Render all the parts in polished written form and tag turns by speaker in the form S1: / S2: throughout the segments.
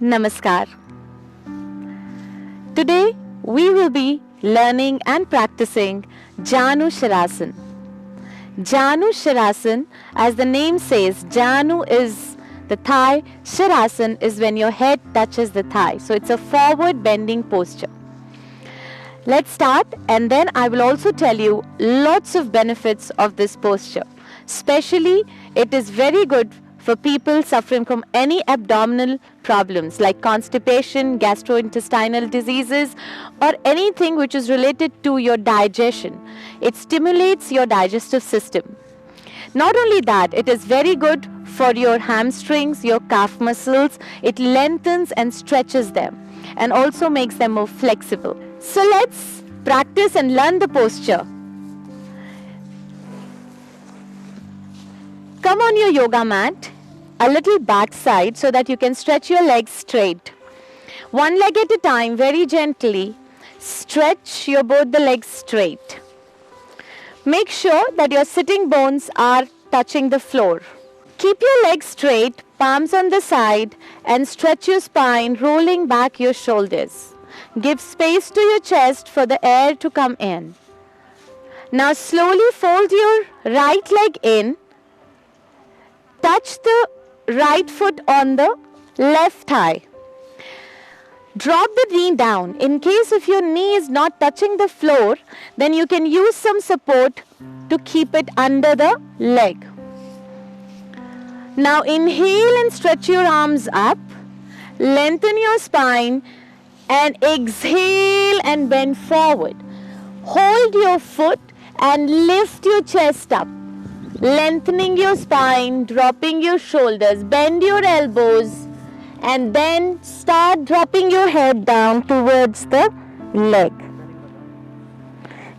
S1: Namaskar. Today we will be learning and practicing Janu Shirasana. Janu Shirasana, as the name says, Janu is the thigh, Shirasana is when your head touches the thigh. So it's a forward bending posture. Let's start, and then I will also tell you lots of benefits of this posture. Especially, it is very good for people suffering from any abdominal problems like constipation, gastrointestinal diseases, or anything which is related to your digestion. It stimulates your digestive system. Not only that, it is very good for your hamstrings, your calf muscles. It lengthens and stretches them and also makes them more flexible. So let's practice and learn the posture. Come on your yoga mat, a little backside so that you can stretch your legs straight. One leg at a time, very gently, stretch both the legs straight. Make sure that your sitting bones are touching the floor. Keep your legs straight, palms on the side, and stretch your spine, rolling back your shoulders. Give space to your chest for the air to come in. Now slowly fold your right leg in. Touch the right foot on the left thigh. Drop the knee down. In case if your knee is not touching the floor, then you can use some support to keep it under the leg. Now inhale and stretch your arms up. Lengthen your spine and exhale and bend forward. Hold your foot and lift your chest up. Lengthening your spine, dropping your shoulders, bend your elbows, and then start dropping your head down towards the leg.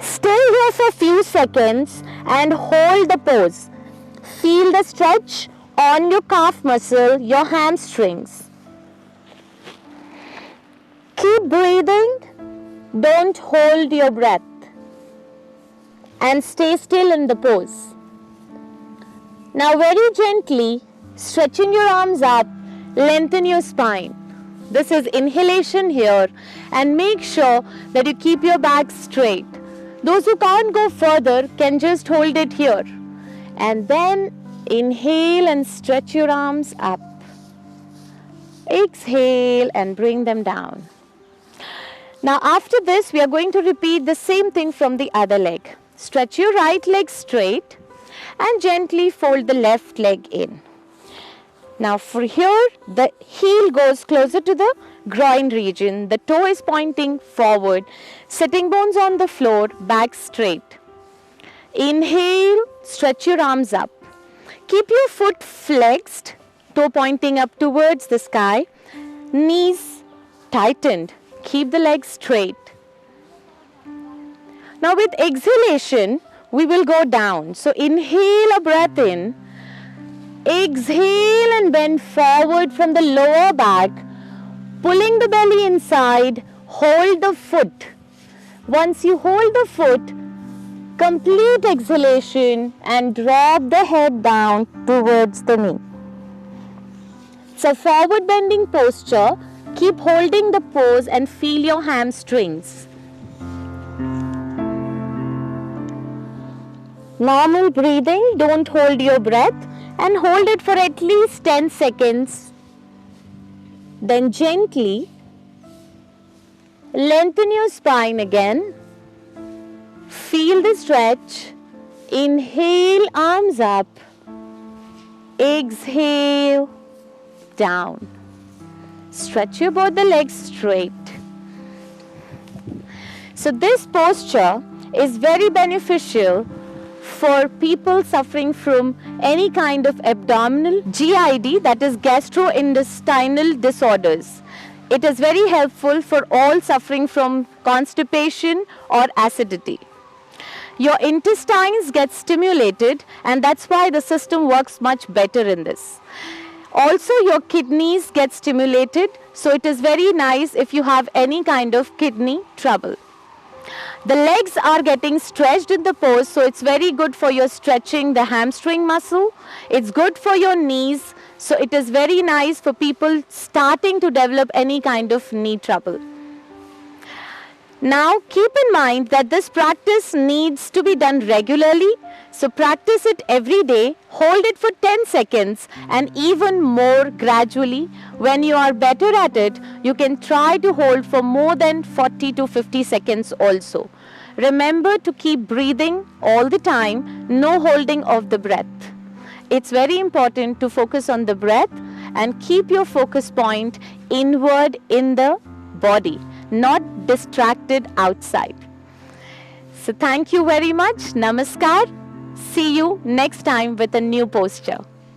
S1: Stay here for a few seconds and hold the pose. Feel the stretch on your calf muscle, your hamstrings. Keep breathing. Don't hold your breath. And stay still in the pose. Now very gently, stretching your arms up, lengthen your spine. This is inhalation here, and make sure that you keep your back straight. Those who can't go further can just hold it here. And then inhale and stretch your arms up. Exhale and bring them down. Now after this, we are going to repeat the same thing from the other leg. Stretch your right leg straight and gently fold the left leg in. Now for here, the heel goes closer to the groin region. The toe is pointing forward. Sitting bones on the floor, back straight. Inhale, stretch your arms up. Keep your foot flexed, toe pointing up towards the sky. Knees tightened. Keep the legs straight. Now with exhalation, we will go down. So inhale a breath in. Exhale and bend forward from the lower back. Pulling the belly inside. Hold the foot. Once you hold the foot, complete exhalation and drop the head down towards the knee. It's a forward bending posture. Keep holding the pose and feel your hamstrings. Normal breathing, don't hold your breath and hold it for at least 10 seconds. Then gently lengthen your spine again. Feel the stretch. Inhale, arms up. Exhale, down. Stretch your both the legs straight. So this posture is very beneficial for people suffering from any kind of abdominal GID, that is gastrointestinal disorders. It is very helpful for all suffering from constipation or acidity. Your intestines get stimulated, and that's why the system works much better in this. Also, your kidneys get stimulated, so it is very nice if you have any kind of kidney trouble. The legs are getting stretched in the pose, so it's very good for your stretching the hamstring muscle. It's good for your knees, so it is very nice for people starting to develop any kind of knee trouble. Now keep in mind that this practice needs to be done regularly, so practice it every day, hold it for 10 seconds and even more gradually. When you are better at it, you can try to hold for more than 40 to 50 seconds also. Remember to keep breathing all the time, no holding of the breath. It's very important to focus on the breath and keep your focus point inward in the body, not distracted outside. So thank you very much. Namaskar. See you next time with a new posture.